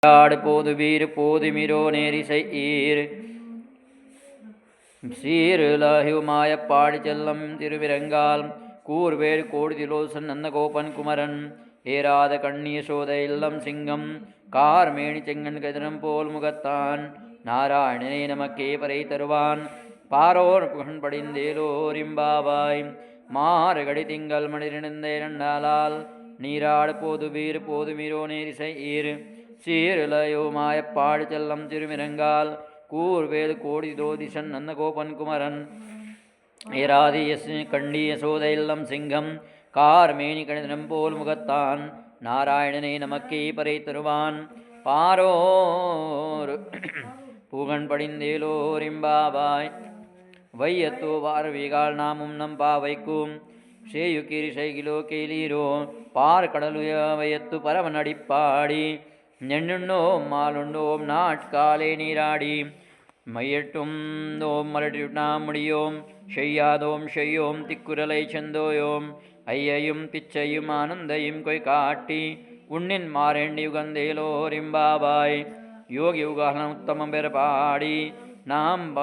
ஆடு போதுவீர் போதுமிரோ நேரிசை ஈர் சீருலகுமாய பாடி செல்லம் திருவிரங்கால் கூர்வேல் கோடிதிலோசன் நந்தகோபன் குமரன் ஏராத கண்ணிய சோத இல்லம் சிங்கம் கார்மேனி செங்கன் கதிரம் போல் முகத்தான் நாராயணனே நமக்கே பறை தருவான் பாரோர் புகழ் படிந்தேலோரிம்பாவாய் மாறுகடி திங்கள் மணிரிழந்த இரண்டாளால் நீராடு போதுவீர் போதுமிரோ நேரிசை ஈர் சீருலயோமாய பாடி செல்லம் திருமிரங்கால் கூர்வேல் கோடி தோதிசன் நந்தகோபன் குமரன் ஏராதிய கண்டிய சோத இல்லம் சிங்கம் கார்மேனி கணிதனம் போல் முகத்தான் நாராயணனே நமக்கே பறை தருவான் பாரோர் புகழ் படிந்தேலோரிம்பாவாய் வையத்தோ வாரவிகால் நாமும் நம் பாவைக்கும் சேயுக்கிரி சைகிலோ கேளீரோ பார் கடலுய வையத்து பரவன் அடிப்பாடி நெண்ணுண்ணோம் மாலுண்ணோம் நாட்காலே நீராடி மையட்டும் ஓம் மலடினாம் முடியோம் செய்யாதோம் செய்யோம் திக்குரலை செந்தோயோம் ஐயையும் பிச்சையும் ஆனந்தையும் கொய் காட்டி உண்ணின் மாறெண்டி யுகந்தேலோரிம்பாவாய் யோகி யுகாலம் உத்தமம் பெற பாடி நாம்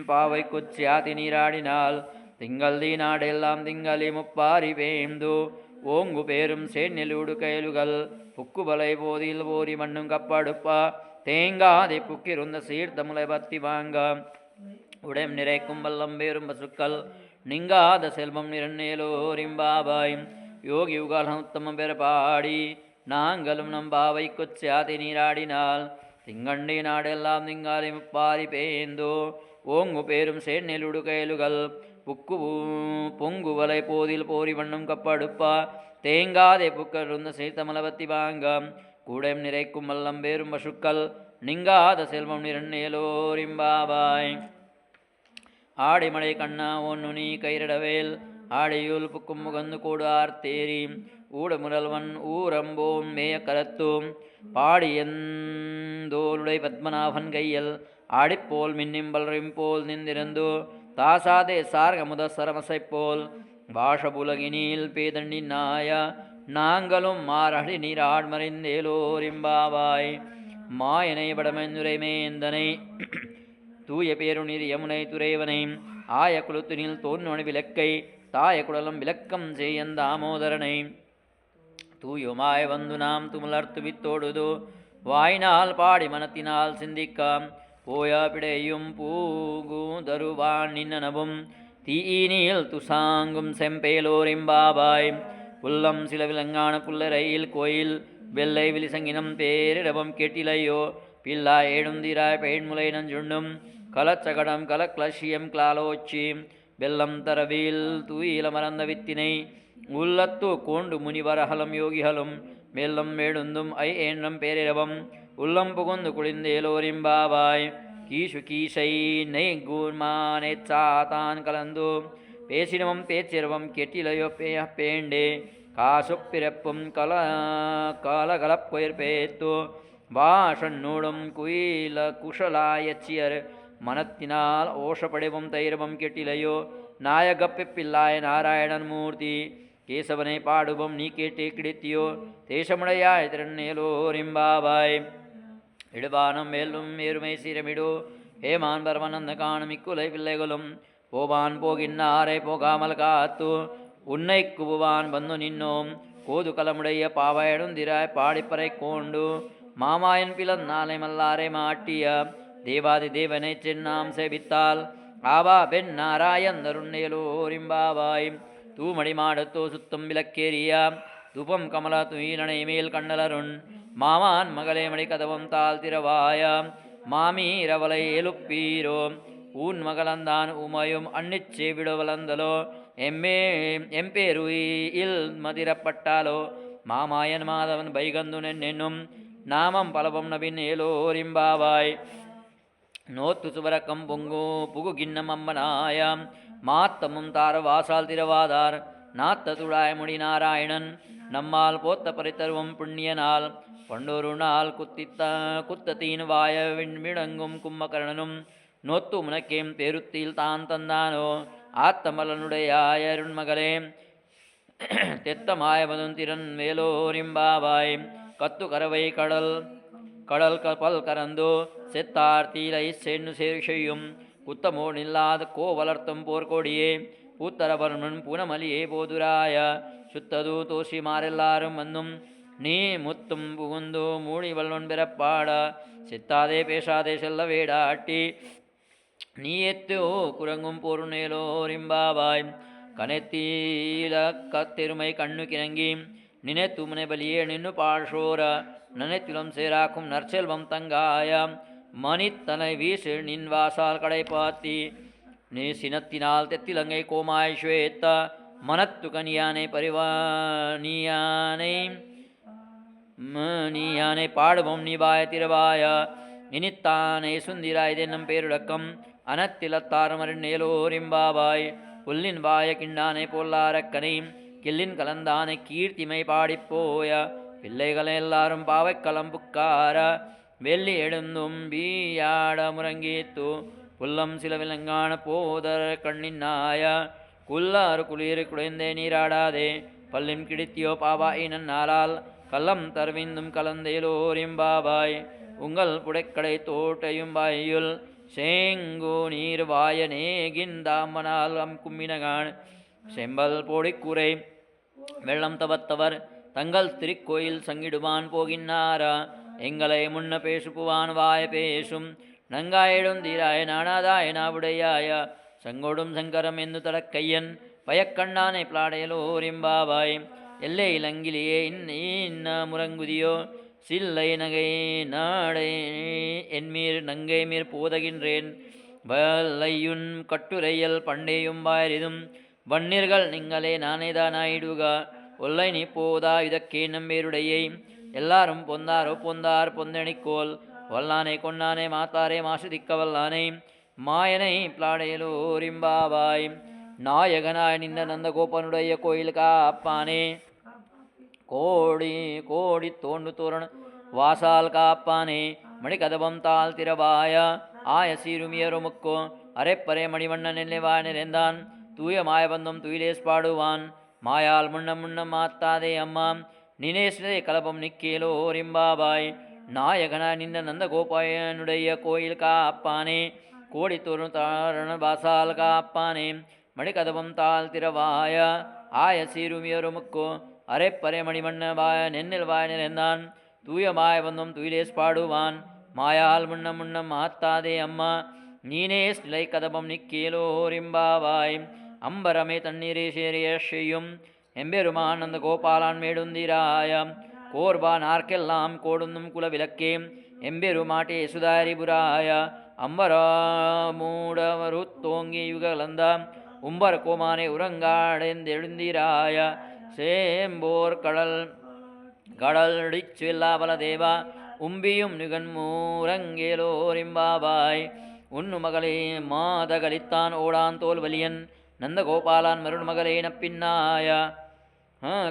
பாவை கொச்சியாதி நீராடினால் திங்கள் தீநாடெல்லாம் திங்களி முப்பாரி வேந்து ஓங்கு பேரும் சேநெலுடு கயலுகள் புக்குபலை போதில் ஓரி மண்ணும் கப்படுப்பா தேங்காதை புக்கிருந்த சீர்த்தமுலை பத்தி வாங்க உடம் நிறைக்கும் வல்லம் பேரும் பசுக்கள் நீங்காத செல்வம் நிறநேலோரிம்பாவாய் யோகி யுகாலம் உத்தமம் பெற பாடி நாங்களும் நம் பாவை கொச்சாதி நீராடினால் திங்கண்டி நாடெல்லாம் திங்காலி முப்பாரி பேந்தோ ஓங்கு பேரும் சேநெலுடு கயலுகள் புக்கு பொங்குவலை போதில் போரி வண்ணம் கப்படுப்பா தேங்காதே புக்கருந்த சீர்த்தமலபத்தி வாங்க கூடம் நிறைக்கும் வல்லம் பேரும் பசுக்கள் நீங்காத செல்வம் நிறநேலோரிம்பாவாய் ஆடிமலை கண்ணா ஒன்னு நீ கைரடவேல் ஆடியுள் புக்கும் முகந்து கூடார் தேரி ஊடமுரல்வன் ஊரம்போம் மேய கரத்தும் பாடியந்தோளுடை பத்மநாபன் கையல் ஆடிப்போல் மின்னிம்பல்றிம்போல் நின்றிருந்தோ தாசாதே சார்கமுத சரமசை போல் வாஷபுலகினில் பேதண்டி நாய நாங்களும் மாரடி நீராட்மறைந்தேலோரிம்பாவாய் மாயனை படமெந்துரைமேந்தனை தூய பேருநீர் யமுனை துறைவனை ஆய குலத்துனில் தோன்றுவன விளக்கை தாய குடலம் விளக்கம் செய்யந்தாமோதரனை தூயுமாய் வந்து நாம் துமலர்த்து வித்தோடுதோ வாய்னால் பாடி மனத்தினால் சிந்திக்காம் போயா பிடையும் பூகு தருவான் நின்னனவும் தீயினில் துசாங்கும் செம்பேலோரிம்பாவாய் புல்லம் சில விலங்கான புல்லரையில் கோயில் வெள்ளை விலிசங்கினம் பேரிடவம் கேட்டிலையோ பில்லா ஏழுந்திராய் பெண்முலை நஞ்சுண்ணும் கலச்சகடம் கலக்லட்சியம் கிளாலோச்சி வெல்லம் தரவில் தூயில மறந்த வித்தினை உள்ளத்து கோண்டு முனிவரகலம் யோகிகளும் மெல்லம் வேடுந்தும் ஐ ஏன்றம் பேரிரவம் உள்ளம் புகுந்து குளிந்தேலோரிம்பாவாய் கீசு கீசை நெய் கூர்மானே சாத்தான் கலந்து பேசினவும் பேச்சிரவம் கெட்டிலையோ பேண்டே காசு பிறப்பும் கலகலப்பொயர் பேத்து வாஷன்னூடும் குயில குஷலாயச்சியர் மனத்தினால் ஓஷப்படைவும் தைரவம் கெட்டிலையோ நாயகப்பி பிள்ளாய நாராயணன் மூர்த்தி கேசவனை பாடுவோம் நீ கேட்டே கிடைத்தியோ தேசமுடையாய் திறநேலோரிம்பாவாய் இடுவானம் மேலும் ஏறுமை சீரமிடோ ஹேமான் பரமனந்த காணமிக்குலை பிள்ளைகளும் போவான் போகின்னாரை போகாமல் காத்து உன்னை குபுவான் வந்து நின்னோம் கோது கலமுடைய பாவாயடுந்திராய் பாடிப்பறை கோண்டு மாமாயன் பிளந்தாலை மல்லாரை மாட்டிய தேவாதி தேவனை சென்னாம் சேவித்தால் ஆவா பெண் நாராயண் தருணேலோரிம்பாவாய் தூமடி மாடத்தோ சுத்தம் விளக்கேறியா துபம் கமலா துயிலனை மேல் கண்ணலருண் மாமான் மகளே மணி கதவம் தாழ் திரவாயா மாமீரவலை எழுப்பீரோ ஊன் மகளந்தான் உமையும் அன்னிச்சே விடுவலந்தலோ எம்பேருயில் மதிரப்பட்டாலோ மாமாயன் மாதவன் பைகந்துனன் என்னும் நாமம் பலவம் நபின் ஏலோரிம்பாவாய் நோத்து சுவரக்கம் பொங்கு புகு கிண்ணம் அம்மனாயாம் மாத்தமும் தார வாசால் திரவாதார் நாத்த துழாய் முடி நாராயணன் நம்மால் போத்த பரித்தருவம் புண்ணியனால் பண்டொரு நாள் குத்தத்தீன் வாய விடங்கும் கும்பகர்ணனும் நோத்து முனக்கேம் பெருத்தில் தான் தந்தானோ ஆத்தமலனுடைய அருண்மகளே தெத்தமாயவதும் திறன் வேலோரிம்பாவாய் கத்து கரவை கடல் கடல் கப்பல் கறந்து செத்தார் தீலை சென்னு செய்யும் குத்தமோ நில்லாத கோ வளர்த்தும் போர்க்கொடியே பூத்தரவர்மன் பூனமலியே போதுராய சுத்தது தோஷிமாரெல்லாரும் வந்தும் நீ முத்தும் புகுந்து மூடி வல்வன் பிறப்பாட சித்தாதே பேசாதே செல்ல வேடாட்டி நீ எத்தோ குரங்கும் பொருநேலோரிம்பாவாய் கனைத்தீல கத்தெருமை கண்ணு கிறங்கி நினைத்து முனைபலியே நின்னு பாழ்சோர நினைத்திலும் சேராக்கும் நற்செல்வம் தங்காய மணித்தனை வீசு நின் வாசால் கடை பாத்தி நீ சினத்தினால் தெத்திலங்கை கோமாய் ஸ்வேத்த மனத்து கனியானை பரிவானியானை நீயானை பாடுவோம் நீபாய திருவாய இனித்தானே சுந்திராய் தென்னும் பேருடக்கம் அனத்திலத்தாரமரின் நேலோரிம்பாவாய் புல்லின் வாய கிண்டானை பொல்லாரக்கனை கில்லின் கலந்தானை கீர்த்திமை பாடிப்போய பிள்ளைகளை எல்லாரும் பாவை கலம்புக்கார வெள்ளி எழுந்தும் பீயாட முறங்கீத்து புல்லம் சில விலங்கான போதர கண்ணின்னாய குல்லாறு குளிர் குடைந்தே நீராடாதே பல்லின் கிடித்தியோ பாவாய் நன்னாலால் கள்ளம் தருவிந்தும் கலந்தேலோரிம்பாவாய் உங்கள் புடைக்கடை தோட்டையும் வாயுள் சேங்கு நீர் வாயனே கிந்தாமனால் கும்மினகான் செம்பல் போடிக்குறை வெள்ளம் தவத்தவர் தங்கள் திருக்கோயில் சங்கிடுவான் போகின்னாரா எங்களை முன்ன பேசுப்புவான் வாய பேசும் நங்காயிடும் தீராய நானாதாய நாவுடையாய சங்கோடும் சங்கரம் என்று தடக்கையன் பயக்கண்ணானை பிளாடையலோரிம்பாவாய் எல்லை இலங்கிலேயே இன்ன முறங்குதியோ சில்லை நகை நாடை என்மீர் நங்கை மீர் போதகின்றேன் வல்லையுன் கட்டுரையல் பண்டேயும் வாரிதும் வன்னிர்கள் நீங்களே நானேதானாயிடுக ஒல்லை நீ போதா இதற்கே நம்பேருடையை எல்லாரும் பொந்தாரோ பொந்தார் பொந்தணிக்கோல் வல்லானை கொண்டானே மாத்தாரே மாசுதிக்க வல்லானை மாயனை பிளாடையலோரிம்பாவாய் நாயகனாய் நின்ற நந்தகோபனுடைய கோயில் காப்பானே கோடி கோடி தோண்டு தோரண வாசால் காப்பானே மணிகதபம் தாள் திரவாய ஆய சீருமியருமுக்கோ அரைப்பறை மணிவண்ணன் நெல்லைவாய் நிறைந்தான் தூய மாயபந்தம் துயிலேஸ் பாடுவான் மாயால் முன்னம் முன்னம் மாத்தாதே அம்மா நினேஸ்வரே கலபம் நிக்கேலோரிம்பாவாய் நாயகனாய் நின்ற நந்தகோபாயனுடைய கோயில் காப்பானே கோடி தோரண வாசால் காப்பானே மணிகதபம் தாள் திரவாய ஆய சீருமியருமுக்கோ அரைப்பறை மணிமண்ண வாய நென்னில் வாய் நிறைந்தான் தூய மாயபந்தம் துயிலேஸ் பாடுவான் மாயால் முன்னம் முன்னம் மாத்தாதே அம்மா நீனேஸ் நிலை கதபம் நிக்கேலோரிம்பாவாய் அம்பரமே தண்ணீரே சேரிய செய்யும் எம்பெருமான் அந்த கோபாலான் மேடுந்திராய கோர்பா நார்க்கெல்லாம் கோடுந்தும் குல விளக்கே எம்பெருமாட்டே சுதாரிபுராய அம்பராமூடவரு தோங்கி யுகலந்த உம்பர் கோமானை உறங்காடெழுந்திராய சேம்போர் கடல் கடல்டிச்சுல்லாபல தேவா உம்பியும் நிகன்மூரங்கேலோரிம்பாவாய் உன்னு மகளே மாதகலித்தான் ஓடான் தோல்வலியன் நந்தகோபாலான் மருண்மகளே நப்பின்னாய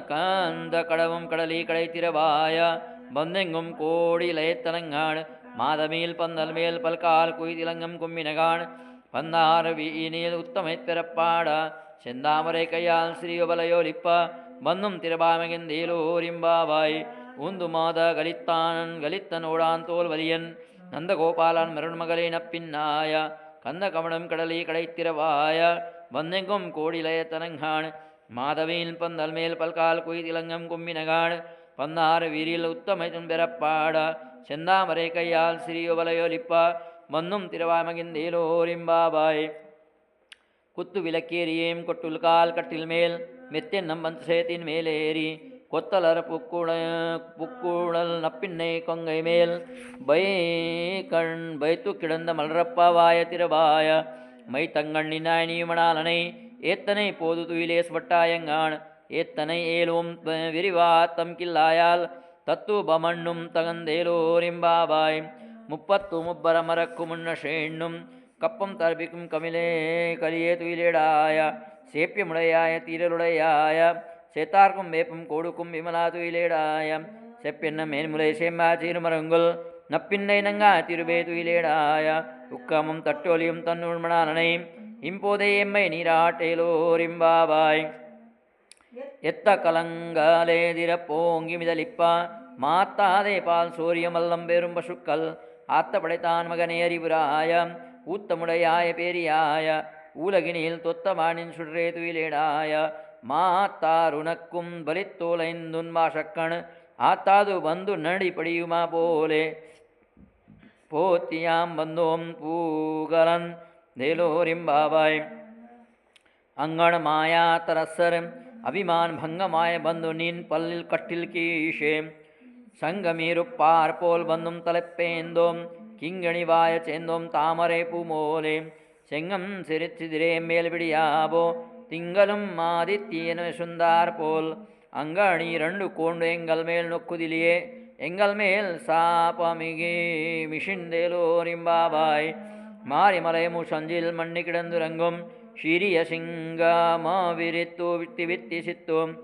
காந்த கடவும் கடலி கடை திரவாய பந்தெங்கும் கோடி லயத்தலங்கான் மாதமேல் பந்தல் மேல் பல்கால் குய்திலங்கம் கும்மினகான் பந்தார் வீணியில் உத்தமை பிறப்பாட செந்தாமரை கையால் ஸ்ரீயோபலையோலிப்ப பந்தும் திரபாமகந்தேலோரிம்பாவாய் ஊந்து மாத கலித்தான் கலித்தனோடான் தோல்வலியன் நந்தகோபாலான் மருண்மகளே நப்பின்னாய கந்த கமடம் கடலி கடைத்திரவாய வந்தெங்கும் கோடிலயத்தனங்கான் மாதவேல் பந்தல் மேல் பல்கால் குய்திலங்கம் கும்மினகான் பந்தார் வீரில் உத்தமை பிறப்பாட செந்தாமரை கையால் ஸ்ரீயோபலையோலிப்ப பந்தும் திரவாமகிந்தேலோரிம்பாவாய் குத்து விளக்கேறியேம் கொட்டுல் கால் கட்டில் மேல் மெத்தென்னம் பந்தசேத்தின் மேலேறி கொத்தலர் புக்குழல் நப்பின்னை கொங்கை மேல் வைத்து கிடந்த மலரப்பாவாய திரவாய மை தங்கண்ணினாய் நீமணாலனை ஏத்தனை போது துயிலேஸ் வட்டாயங்கான் ஏத்தனை ஏலும் விரிவாத்தம் கில்லாயால் தத்து பமண்ணும் தகந்தேலோரிம்பாவாய் முப்பத்து முப்பர மரக்கு முன்ன ஷேண்ணும் கப்பம் தர்பிக்கும் கமிலே கலியே துயிலேடாய சேப்பியமுடையாய தீரலுடையாய சேத்தார்க்கும் வேப்பும் கோடுக்கும் விமலா துயிலேடாய செப்பென்ன மேன்முலை சேம்பா சீருமரங்குல் நப்பின்னை நங்கா திருவே துயிலேடாய உக்கமும் தட்டோலியும் தன்னுள்மணாலனை இம்போதை எம்மை நீராட்டேலோரிம்பாவாய் எத்த கலங்காலே திரப்போங்கி மிதலிப்பா மாத்தாதே பால் சூரியமல்லம் பெரும் பசுக்கள் ஆத்த படைத்தான் மகனே அறிவுராய ஊத்தமுடையாய பேரியாய உலகினில் தொத்தமானின் சுற்றே துயிலேடாய மாத்தாருனக்கும் பலித்தோலைந்துன் பாஷக்கண் ஆத்தாது வந்து நடி படியுமா போலே போத்தியாம் வந்தோம் பூகலன் தேலோரிம்பாவாய் அங்கண மாயா தரசர் அபிமான் பங்கமாய பந்து நீன் பல்லில் கட்டில் கீஷே சங்கமீருப்பார் போல் வந்தும் தலைப்பேந்தோம் கிங்கணிவாய சேந்தோம் தாமரை பூமோலே செங்கம் சிரிச்சிதிரே மேல்விடியாபோ திங்களும் ஆதித்யன சுந்தார் போல் அங்கணி ரெண்டு கோண்டு எங்கள் மேல் நொக்குதிலியே எங்கள் மேல் சாபமிகே மிஷிந்தேலோரிம்பாவாய் மாரிமலை முஷஞ்சில் மண்ணி கிடந்துறங்கும் ஷிரிய சிங்கமா விரித்து வித்தி வித்தி சித்தும்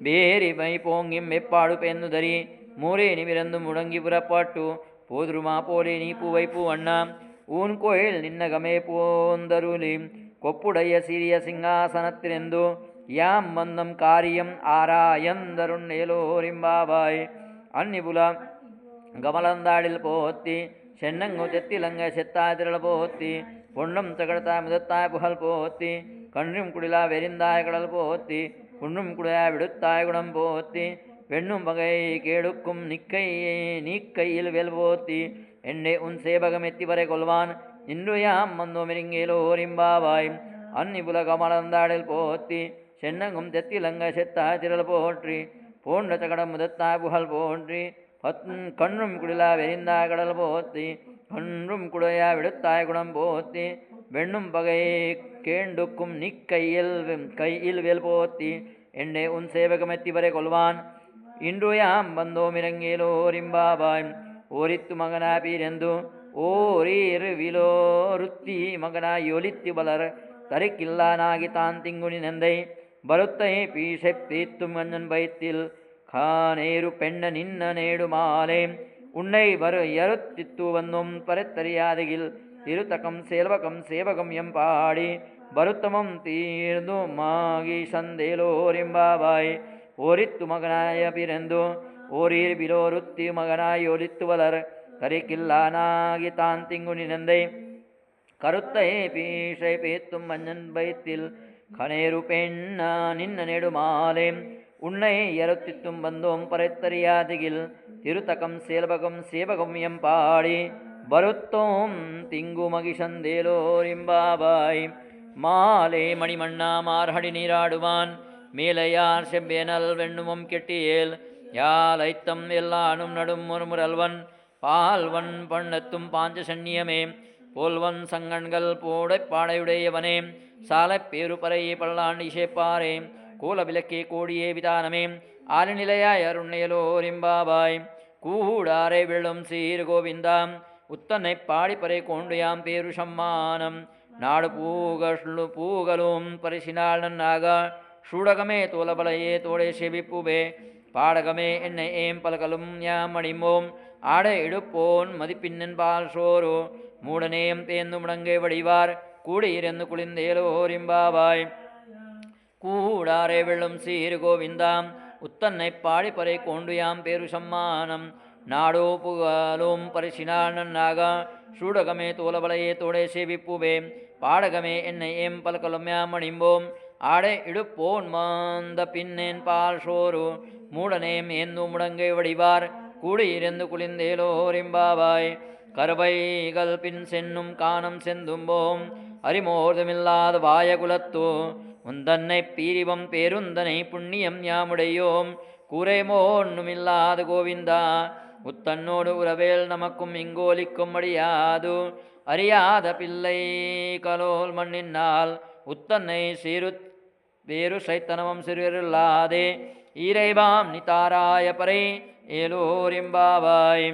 வேரிமை போங்கிம் வெப்பாடு பெண்ணுதறி மூரே நிமிரந்து முடங்கி புறப்பாட்டு போதுருமா போலே நீ பூவை பூ அண்ணா ஊன் கோயில் நின்னகமே போந்தருளி கொப்புடைய சிறிய சிங்காசனத்திலிருந்து யாம் வந்தம் காரியம் ஆராயந்தருண்ணேலோரிம்பாவாய் அன்னிபுல கமலந்தாடில் போத்தி சென்னங்கு தெத்திலங்க செத்தாய் திரள போத்தி பொன்னும் தகடத்தாய் முதத்தாய் புகழ் போத்தி கண்ணும் குடிலா வெறிந்தாய் கடல் போத்தி புண்ணும் குடிலாய் விடுத்தாய் குணம் போத்தி வெண்ணும் வகை கேடுக்கும் நீக்கையில் வேல் போத்தி என்னே உன் சேவகம் எத்தி வரை கொள்வான் இன்று யாம் வந்தோமிருங்கேலோரிம்பாவாய் அன்னிபுல கமலந்தாடில் போத்தி சென்னங்கும் தெத்திலங்க செத்தாய் திரள் போற்றி போன்ற தகடம் முதத்தாய் புகழ் போற்றி கண்ணும் குடிலா வெறிந்தாய் கடல் போத்தி கன்றும் குடையா விடுத்தாய் குணம் போத்தி வெண்ணும் பகை கேண்டுக்கும் கையில் வேல் போத்தி என்னே உன் சேவகமெத்தி வரை கொள்வான் இன்று யாம் வந்தோமிரங்கேலோரிம்பாவாய் ஓரித்து மகனா பீரெந்து ஓரீர் விலோருத்தி மகனாய் ஒலித்தி வளர் தரிக்கில்லானாகி தான் திங்குனி நந்தை பருத்தை பீசை பீத்தும் அஞ்சன் பைத்தில் கானேரு பெண்ண நின்ன நேடு மாலே உன்னை வரு எருத்தித்து வந்தோம் பரத்தறியாதையில் திருத்தகம் சேவகம் சேவகம் எம்பாடி வருத்தமம் தீர்ந்து மாகி சந்தேலோரிம்பாவாய் ஓரித்து மகனாய பிறந்து ஓரீர் விலோருத்தி மகனாய் ஒலித்து வளர் கரிக்கில்லானாகி தான் திங்குனி நந்தை கருத்தை பீசை பேத்தும் மஞ்சன் பைத்தில் கனேரு பெண்ணா நின்ன நெடுமாலே உன்னை எருத்தித்தும் வந்தோம் பறைத்தறியாதிகில் திருத்தகம் சேவகம் சேவகம் எம்பாடி வருத்தோம் திங்கு மகிஷந்தேலோரிம்பாவாய் மாலே மணிமண்ணா மார்ஹடி நீராடுவான் மேலையார் செவ்வேனல் வெண்ணுமம் கெட்டியேல் யாலைத்தம் எல்லானும் நடும் முறுமுறல்வன் பால்வன் பண்ணத்தும் பாஞ்ச சன்னியமே போல்வன் சங்கண்கள் போடை பாடையுடையவனே சாலை பேரு பறையே பல்லாண்டு இசைப்பாரே கோல விளக்கே கோடியே விதானமே ஆறுநிலையாய் அருண்ணையலோரிம்பாவாய் கூடாரை விழும் சீர் கோவிந்தாம் உத்தனை பாடிப்பறை கோண்டுயாம் பேரு சம்மானம் நாடு பூகலும் பரிசினால் நன்னாக சூடகமே தோலபலையே தோடே செவிப்புவே பாடகமே என்னை ஏம் பலகலும் யாம் அடிமோம் ஆடை இடுப்போன் மதிப்பின்னன் பால் சோறு மூடனேயம் தேர்ந்து முடங்கை வடிவார் கூடியிருந்து குளிந்தேலோரிம்பாவாய் கூடாரே வெள்ளும் சீர் கோவிந்தாம் உத்தன்னை பாடிப்பறை கோண்டுயாம் பேரு சம்மானம் நாடோ புகழும் பரிசினால் நன்னாக சூடகமே தோலபலையே தோடே சேவிப்புவே பாடகமே என்னை ஏம் பலகலும் யாம் அணிம்போம் ஆடை இடுப்போன் மாந்த பின்னேன் பால் சோறு மூடனேம் ஏந்து முடங்கை வடிவார் கூடியிருந்து குளிந்தேலோரிம்பாவாய் கருவைகள் பின் சென்னும் காணம் செந்தும்போம் அறிமோர்தமில்லாத வாயகுலத்தோ உந்தன்னை பீரிவம் பேருந்தனை புண்ணியம் யாமுடையோம் கூரைமோன்னுமில்லாத கோவிந்தா உத்தன்னோடு உறவேல் நமக்கும் இங்கோலிக்கும் அடியாது அறியாத பிள்ளை கலோல் மண்ணினால் உத்தன்னை சீரு வேறு சைத்தனமும் சிறுவில்லாதே ஈரைவாம் நிதாராய பறை ஏலோரிம்பாவாய்